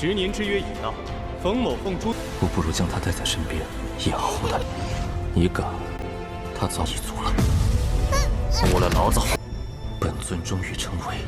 10年之约已到，冯某凤出，我不如将他带在身边，养护他。一个，他早已足了。误了老子，本尊终于成为。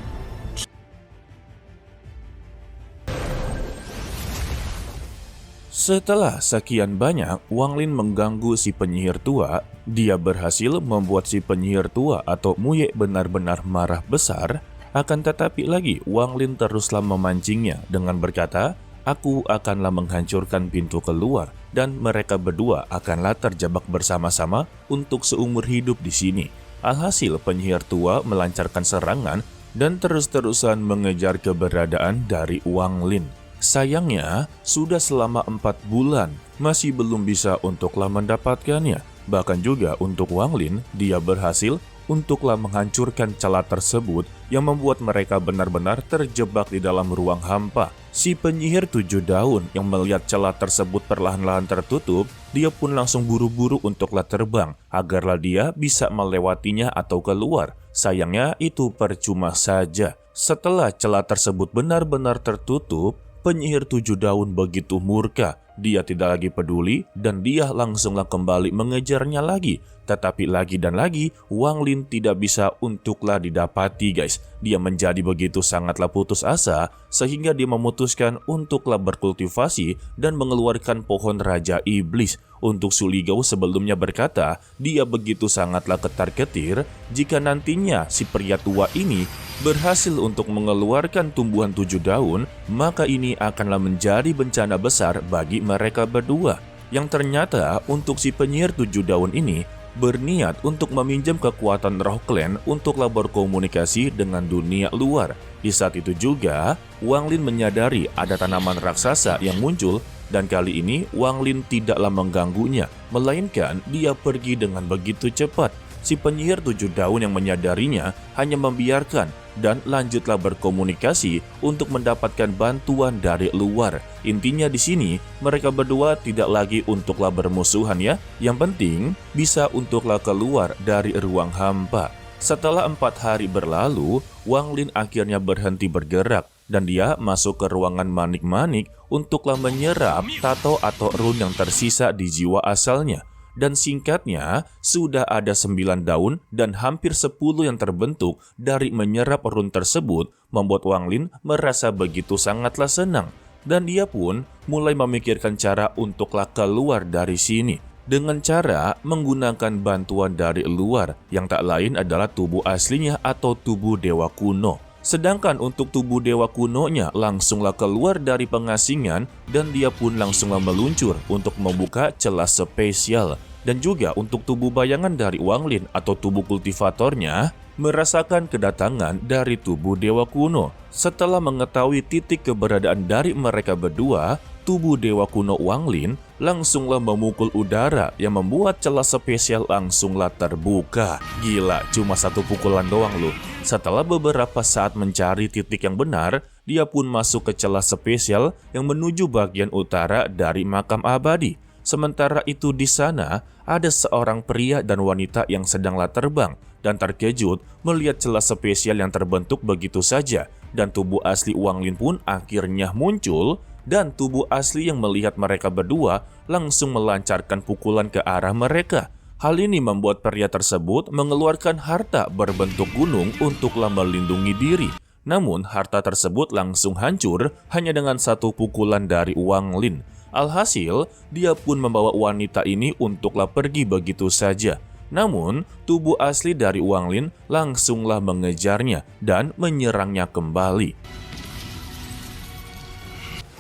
Setelah sekian banyak Wang Lin mengganggu si penyihir tua, dia berhasil membuat si penyihir tua atau Muye benar-benar marah besar. Akan tetapi lagi Wang Lin teruslah memancingnya dengan berkata, "Aku akanlah menghancurkan pintu keluar dan mereka berdua akanlah terjebak bersama-sama untuk seumur hidup di sini." Alhasil penyihir tua melancarkan serangan dan terus-terusan mengejar keberadaan dari Wang Lin. Sayangnya, sudah selama 4 bulan masih belum bisa untuklah mendapatkannya. Bahkan juga untuk Wang Lin, dia berhasil untuklah menghancurkan celah tersebut yang membuat mereka benar-benar terjebak di dalam ruang hampa. Si penyihir 7 daun yang melihat celah tersebut perlahan-lahan tertutup, dia pun langsung buru-buru untuklah terbang agarlah dia bisa melewatinya atau keluar. Sayangnya itu percuma saja. Setelah celah tersebut benar-benar tertutup, penyihir 7 daun begitu murka, dia tidak lagi peduli dan dia langsunglah kembali mengejarnya lagi. Tetapi lagi dan lagi, Wang Lin tidak bisa untuklah didapati guys. Dia menjadi begitu sangatlah putus asa, sehingga dia memutuskan untuklah berkultivasi dan mengeluarkan pohon Raja Iblis. Untuk Su Ligao sebelumnya berkata, dia begitu sangatlah ketar-ketir jika nantinya si pria tua ini berhasil untuk mengeluarkan tumbuhan 7 daun, maka ini akanlah menjadi bencana besar bagi mereka berdua. Yang ternyata untuk si penyihir 7 daun ini berniat untuk meminjam kekuatan roh klan untuklah berkomunikasi dengan dunia luar. Di saat itu juga, Wang Lin menyadari ada tanaman raksasa yang muncul dan kali ini Wang Lin tidaklah mengganggunya, melainkan dia pergi dengan begitu cepat. Si penyihir 7 daun yang menyadarinya hanya membiarkan dan lanjutlah berkomunikasi untuk mendapatkan bantuan dari luar. Intinya di sini mereka berdua tidak lagi untuklah bermusuhan ya. Yang penting bisa untuklah keluar dari ruang hampa. Setelah 4 hari berlalu, Wang Lin akhirnya berhenti bergerak dan dia masuk ke ruangan manik-manik untuklah menyerap tato atau rune yang tersisa di jiwa asalnya. Dan singkatnya, sudah ada 9 daun dan hampir 10 yang terbentuk dari menyerap rune tersebut, membuat Wang Lin merasa begitu sangatlah senang. Dan dia pun mulai memikirkan cara untuklah keluar dari sini, dengan cara menggunakan bantuan dari luar, yang tak lain adalah tubuh aslinya atau tubuh dewa kuno. Sedangkan untuk tubuh dewa kunonya langsunglah keluar dari pengasingan dan dia pun langsunglah meluncur untuk membuka celah spesial. Dan juga untuk tubuh bayangan dari Wang Lin atau tubuh kultivatornya merasakan kedatangan dari tubuh dewa kuno. Setelah mengetahui titik keberadaan dari mereka berdua, tubuh dewa kuno Wang Lin langsunglah memukul udara yang membuat celah spesial langsunglah terbuka. Gila, cuma 1 pukulan doang loh. Setelah beberapa saat mencari titik yang benar, dia pun masuk ke celah spesial yang menuju bagian utara dari makam abadi. Sementara itu di sana ada seorang pria dan wanita yang sedanglah terbang dan terkejut melihat celah spesial yang terbentuk begitu saja. Dan tubuh asli Wang Lin pun akhirnya muncul dan tubuh asli yang melihat mereka berdua langsung melancarkan pukulan ke arah mereka. Hal ini membuat pria tersebut mengeluarkan harta berbentuk gunung untuklah melindungi diri. Namun harta tersebut langsung hancur hanya dengan 1 pukulan dari Wang Lin. Alhasil, dia pun membawa wanita ini untuklah pergi begitu saja. Namun, tubuh asli dari Wang Lin langsunglah mengejarnya dan menyerangnya kembali.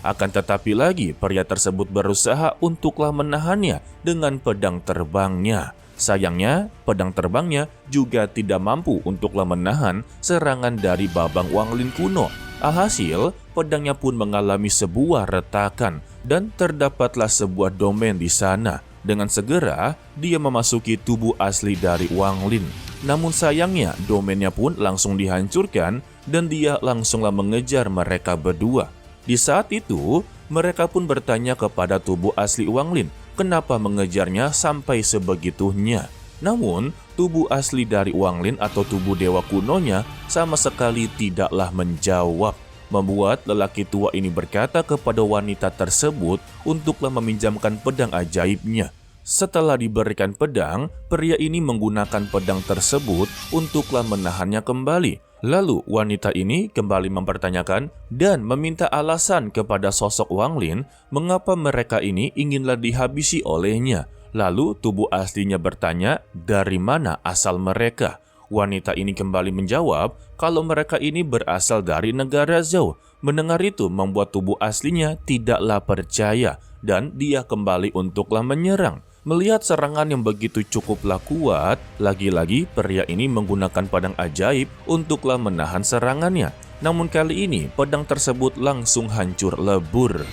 Akan tetapi lagi, pria tersebut berusaha untuklah menahannya dengan pedang terbangnya. Sayangnya, pedang terbangnya juga tidak mampu untuklah menahan serangan dari babang Wang Lin kuno. Alhasil, pedangnya pun mengalami sebuah retakan dan terdapatlah sebuah domain di sana. Dengan segera, dia memasuki tubuh asli dari Wang Lin. Namun sayangnya, domainnya pun langsung dihancurkan dan dia langsunglah mengejar mereka berdua. Di saat itu, mereka pun bertanya kepada tubuh asli Wang Lin, kenapa mengejarnya sampai sebegitunya. Namun, tubuh asli dari Wang Lin atau tubuh dewa kunonya sama sekali tidaklah menjawab. membuat lelaki tua ini berkata kepada wanita tersebut untuklah meminjamkan pedang ajaibnya. Setelah diberikan pedang, pria ini menggunakan pedang tersebut untuklah menahannya kembali. Lalu wanita ini kembali mempertanyakan dan meminta alasan kepada sosok Wang Lin mengapa mereka ini inginlah dihabisi olehnya. Lalu tubuh aslinya bertanya dari mana asal mereka. Wanita ini kembali menjawab kalau mereka ini berasal dari negara Zhou. Mendengar itu membuat tubuh aslinya tidaklah percaya dan dia kembali untuklah menyerang. Melihat serangan yang begitu cukuplah kuat, lagi-lagi pria ini menggunakan pedang ajaib untuklah menahan serangannya. Namun kali ini pedang tersebut langsung hancur lebur.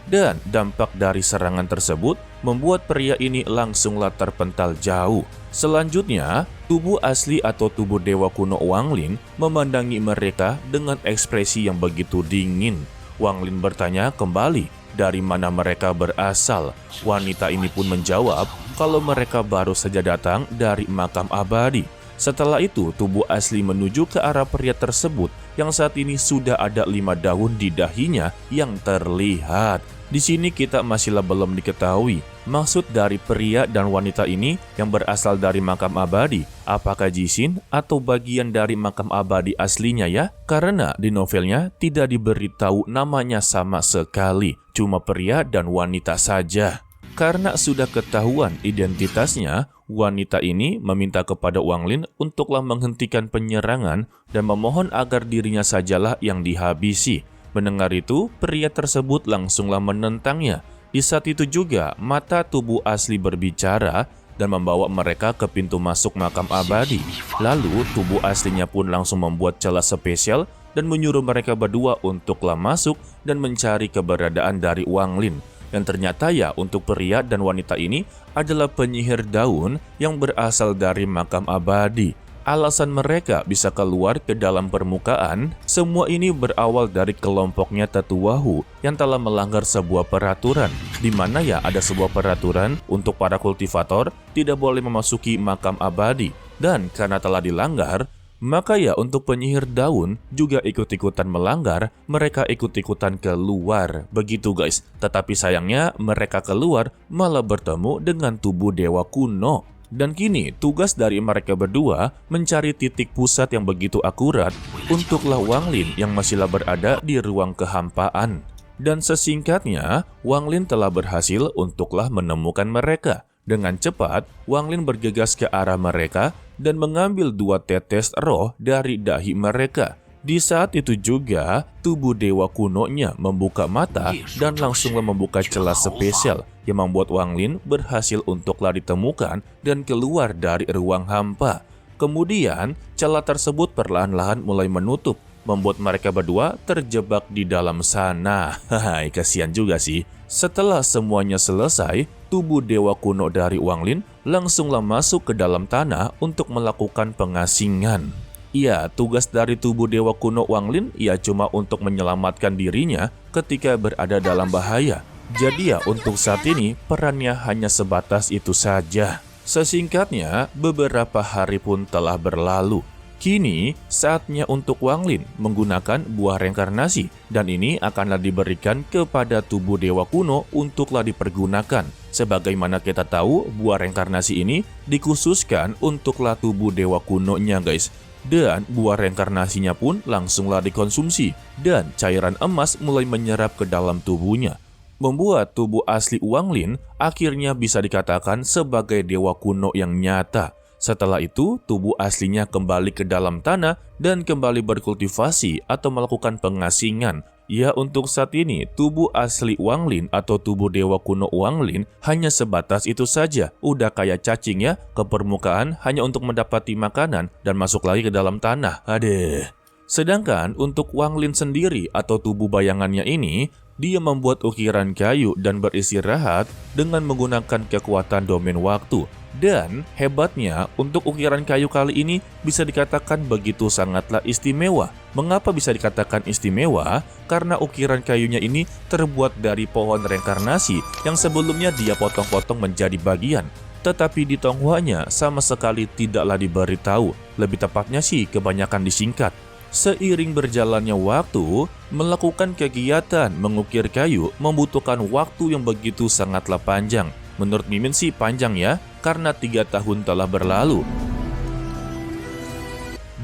Dan dampak dari serangan tersebut membuat pria ini langsunglah terpental jauh. Selanjutnya, tubuh asli atau tubuh dewa kuno Wang Lin memandangi mereka dengan ekspresi yang begitu dingin. Wang Lin bertanya kembali dari mana mereka berasal. Wanita ini pun menjawab kalau mereka baru saja datang dari makam abadi. Setelah itu, tubuh asli menuju ke arah pria tersebut yang saat ini sudah ada 5 daun di dahinya yang terlihat. Di sini kita masihlah belum diketahui maksud dari pria dan wanita ini yang berasal dari makam abadi. Apakah jisin atau bagian dari makam abadi aslinya ya? Karena di novelnya tidak diberitahu namanya sama sekali, cuma pria dan wanita saja. Karena sudah ketahuan identitasnya, wanita ini meminta kepada Wang Lin untuklah menghentikan penyerangan dan memohon agar dirinya sajalah yang dihabisi. Mendengar itu, pria tersebut langsunglah menentangnya. Di saat itu juga, mata tubuh asli berbicara dan membawa mereka ke pintu masuk makam abadi. Lalu, tubuh aslinya pun langsung membuat celah spesial dan menyuruh mereka berdua untuklah masuk dan mencari keberadaan dari Wang Lin. Dan ternyata ya, untuk pria dan wanita ini adalah penyihir daun yang berasal dari makam abadi. Alasan mereka bisa keluar ke dalam permukaan, semua ini berawal dari kelompoknya Tetua Hu yang telah melanggar sebuah peraturan, di mana ya ada sebuah peraturan untuk para kultivator tidak boleh memasuki makam abadi. Dan karena telah dilanggar, maka ya untuk penyihir daun juga ikut-ikutan melanggar, mereka ikut-ikutan keluar. Begitu guys, tetapi sayangnya mereka keluar malah bertemu dengan tubuh dewa kuno. Dan kini tugas dari mereka berdua mencari titik pusat yang begitu akurat untuklah Wang Lin yang masihlah berada di ruang kehampaan. Dan sesingkatnya, Wang Lin telah berhasil untuklah menemukan mereka. Dengan cepat, Wang Lin bergegas ke arah mereka dan mengambil 2 tetes roh dari dahi mereka. Di saat itu juga, tubuh dewa kunonya membuka mata dan langsunglah membuka celah spesial yang membuat Wang Lin berhasil untuklah ditemukan dan keluar dari ruang hampa. Kemudian, celah tersebut perlahan-lahan mulai menutup, membuat mereka berdua terjebak di dalam sana. Hai, kasihan juga sih. Setelah semuanya selesai, tubuh dewa kuno dari Wang Lin langsunglah masuk ke dalam tanah untuk melakukan pengasingan. Ya, tugas dari tubuh dewa kuno Wang Lin ya cuma untuk menyelamatkan dirinya ketika berada dalam bahaya. Jadi ya untuk saat ini perannya hanya sebatas itu saja. Sesingkatnya, beberapa hari pun telah berlalu. Kini saatnya untuk Wang Lin menggunakan buah reinkarnasi dan ini akanlah diberikan kepada tubuh dewa kuno untuklah dipergunakan. Sebagaimana kita tahu, buah reinkarnasi ini dikhususkan untuklah tubuh dewa kunonya guys. Dan buah reinkarnasinya pun langsunglah dikonsumsi dan cairan emas mulai menyerap ke dalam tubuhnya. Membuat tubuh asli Wang Lin akhirnya bisa dikatakan sebagai dewa kuno yang nyata. Setelah itu, tubuh aslinya kembali ke dalam tanah dan kembali berkultivasi atau melakukan pengasingan. Ya, untuk saat ini, tubuh asli Wang Lin atau tubuh dewa kuno Wang Lin hanya sebatas itu saja. Udah kayak cacing ya, ke permukaan hanya untuk mendapati makanan dan masuk lagi ke dalam tanah. Aduh. Sedangkan untuk Wang Lin sendiri atau tubuh bayangannya ini, dia membuat ukiran kayu dan beristirahat dengan menggunakan kekuatan domain waktu. Dan hebatnya, untuk ukiran kayu kali ini bisa dikatakan begitu sangatlah istimewa. Mengapa bisa dikatakan istimewa? Karena ukiran kayunya ini terbuat dari pohon reinkarnasi yang sebelumnya dia potong-potong menjadi bagian. Tetapi di Tonghuanya sama sekali tidaklah diberitahu. Lebih tepatnya sih kebanyakan disingkat. Seiring berjalannya waktu, melakukan kegiatan mengukir kayu membutuhkan waktu yang begitu sangatlah panjang. Menurut Mimin sih panjang ya, karena 3 tahun telah berlalu.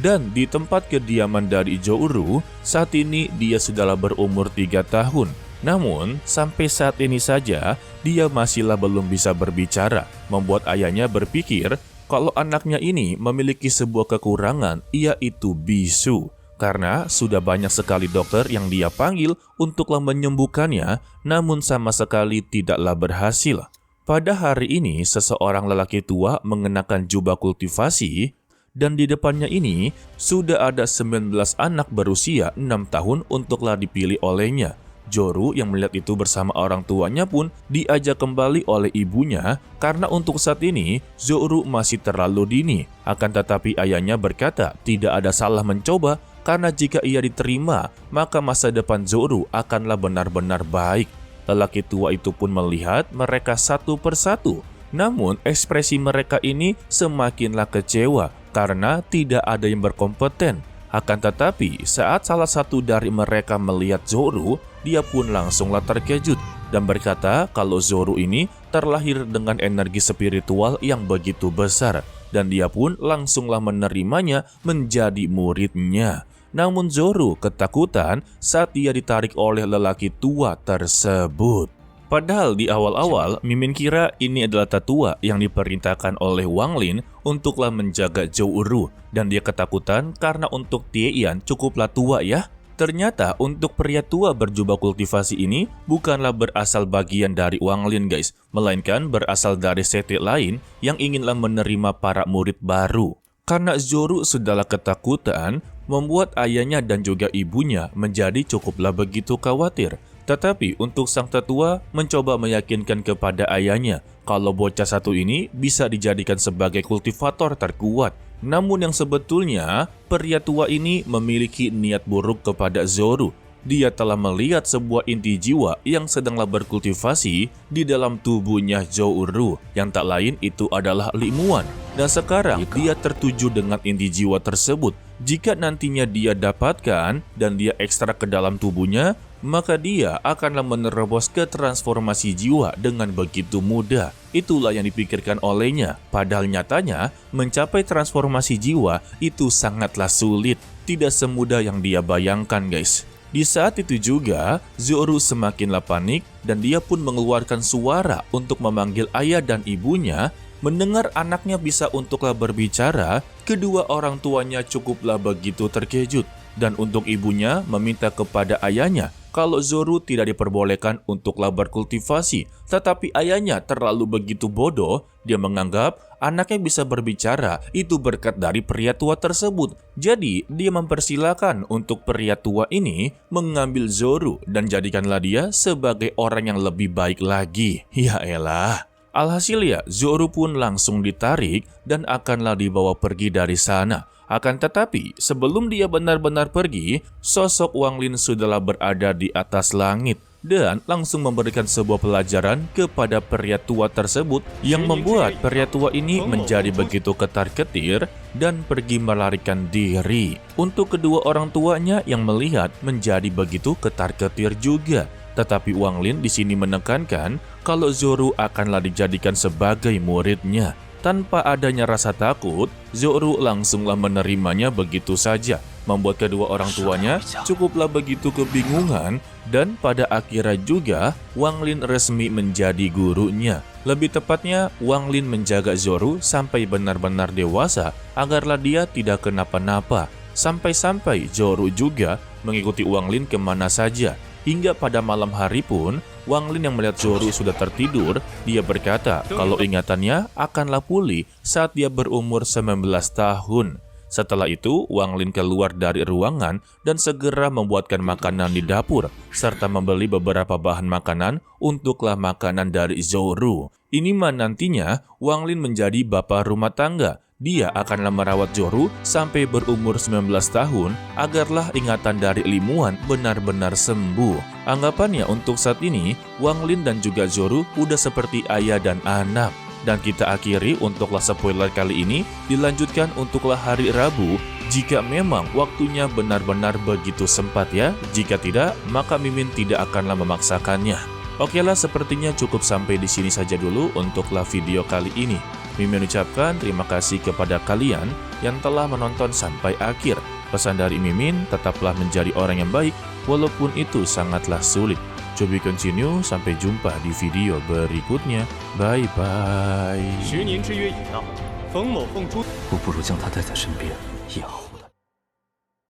Dan di tempat kediaman dari Zouru, saat ini dia sudahlah berumur 3 tahun. Namun, sampai saat ini saja, dia masihlah belum bisa berbicara, membuat ayahnya berpikir kalau anaknya ini memiliki sebuah kekurangan, yaitu bisu. Karena sudah banyak sekali dokter yang dia panggil untuklah menyembuhkannya, namun sama sekali tidaklah berhasil. Pada hari ini, seseorang lelaki tua mengenakan jubah kultivasi, dan di depannya ini sudah ada 19 anak berusia 6 tahun untuklah dipilih olehnya. Zouru yang melihat itu bersama orang tuanya pun diajak kembali oleh ibunya karena untuk saat ini Zouru masih terlalu dini. Akan tetapi ayahnya berkata tidak ada salah mencoba karena jika ia diterima maka masa depan Zouru akanlah benar-benar baik. Lelaki tua itu pun melihat mereka satu persatu. Namun ekspresi mereka ini semakinlah kecewa karena tidak ada yang berkompeten. Akan tetapi, saat salah satu dari mereka melihat Zouru, dia pun langsunglah terkejut dan berkata kalau Zouru ini terlahir dengan energi spiritual yang begitu besar dan dia pun langsunglah menerimanya menjadi muridnya. Namun Zouru ketakutan saat dia ditarik oleh lelaki tua tersebut. Padahal di awal-awal, Mimin kira ini adalah tetua yang diperintahkan oleh Wang Lin untuklah menjaga Zouru. Dan dia ketakutan karena untuk Tian cukuplah tua ya. Ternyata untuk pria tua berjubah kultivasi ini bukanlah berasal bagian dari Wang Lin guys. Melainkan berasal dari sekte lain yang inginlah menerima para murid baru. Karena Zouru sudahlah ketakutan, membuat ayahnya dan juga ibunya menjadi cukuplah begitu khawatir. Tetapi untuk sang tetua mencoba meyakinkan kepada ayahnya kalau bocah satu ini bisa dijadikan sebagai kultivator terkuat. Namun yang sebetulnya pria tua ini memiliki niat buruk kepada Zouru. Dia telah melihat sebuah inti jiwa yang sedanglah berkultivasi di dalam tubuhnya Zouru, yang tak lain itu adalah Limuan. Dan sekarang dia tertuju dengan inti jiwa tersebut. Jika nantinya dia dapatkan dan dia ekstrak ke dalam tubuhnya, maka dia akanlah menerobos ke transformasi jiwa dengan begitu mudah. Itulah yang dipikirkan olehnya. Padahal nyatanya, mencapai transformasi jiwa itu sangatlah sulit. Tidak semudah yang dia bayangkan guys. Di saat itu juga, Zouru semakinlah panik dan dia pun mengeluarkan suara untuk memanggil ayah dan ibunya. Mendengar anaknya bisa untuklah berbicara, kedua orang tuanya cukuplah begitu terkejut. Dan untuk ibunya meminta kepada ayahnya kalau Zouru tidak diperbolehkan untuklah berkultivasi. Tetapi ayahnya terlalu begitu bodoh, dia menganggap anaknya bisa berbicara itu berkat dari pria tua tersebut. Jadi dia mempersilahkan untuk pria tua ini mengambil Zouru dan jadikanlah dia sebagai orang yang lebih baik lagi. Ya elah. Alhasil ya, Zouru pun langsung ditarik dan akanlah dibawa pergi dari sana. Akan tetapi, sebelum dia benar-benar pergi, sosok Wang Lin sudahlah berada di atas langit dan langsung memberikan sebuah pelajaran kepada pria tua tersebut yang membuat pria tua ini menjadi begitu ketar-ketir dan pergi melarikan diri. Untuk kedua orang tuanya yang melihat menjadi begitu ketar-ketir juga. Tetapi Wang Lin di sini menekankan kalau Zouru akanlah dijadikan sebagai muridnya. Tanpa adanya rasa takut, Zouru langsunglah menerimanya begitu saja, membuat kedua orang tuanya cukuplah begitu kebingungan dan pada akhirnya juga Wang Lin resmi menjadi gurunya. Lebih tepatnya, Wang Lin menjaga Zouru sampai benar-benar dewasa agarlah dia tidak kenapa-napa. Sampai-sampai Zouru juga mengikuti Wang Lin kemana saja. Hingga pada malam hari pun, Wang Lin yang melihat Zouru sudah tertidur, dia berkata kalau ingatannya akanlah pulih saat dia berumur 19 tahun. Setelah itu, Wang Lin keluar dari ruangan dan segera membuatkan makanan di dapur, serta membeli beberapa bahan makanan untuklah makanan dari Zouru. Ini nantinya Wang Lin menjadi bapak rumah tangga. Dia akanlah merawat Zouru sampai berumur 19 tahun agarlah ingatan dari Limuan benar-benar sembuh. Anggapannya untuk saat ini, Wang Lin dan juga Zouru udah seperti ayah dan anak. Dan kita akhiri untuklah spoiler kali ini, dilanjutkan untuklah hari Rabu, jika memang waktunya benar-benar begitu sempat ya. Jika tidak, maka Mimin tidak akanlah memaksakannya. Oke lah, sepertinya cukup sampai di sini saja dulu untuklah video kali ini. Mimin ucapkan terima kasih kepada kalian yang telah menonton sampai akhir. Pesan dari Mimin, tetaplah menjadi orang yang baik, walaupun itu sangatlah sulit. To be continue, sampai jumpa di video berikutnya. Bye-bye. 10年之约已到，冯某凤出。我不如将他带在身边也好。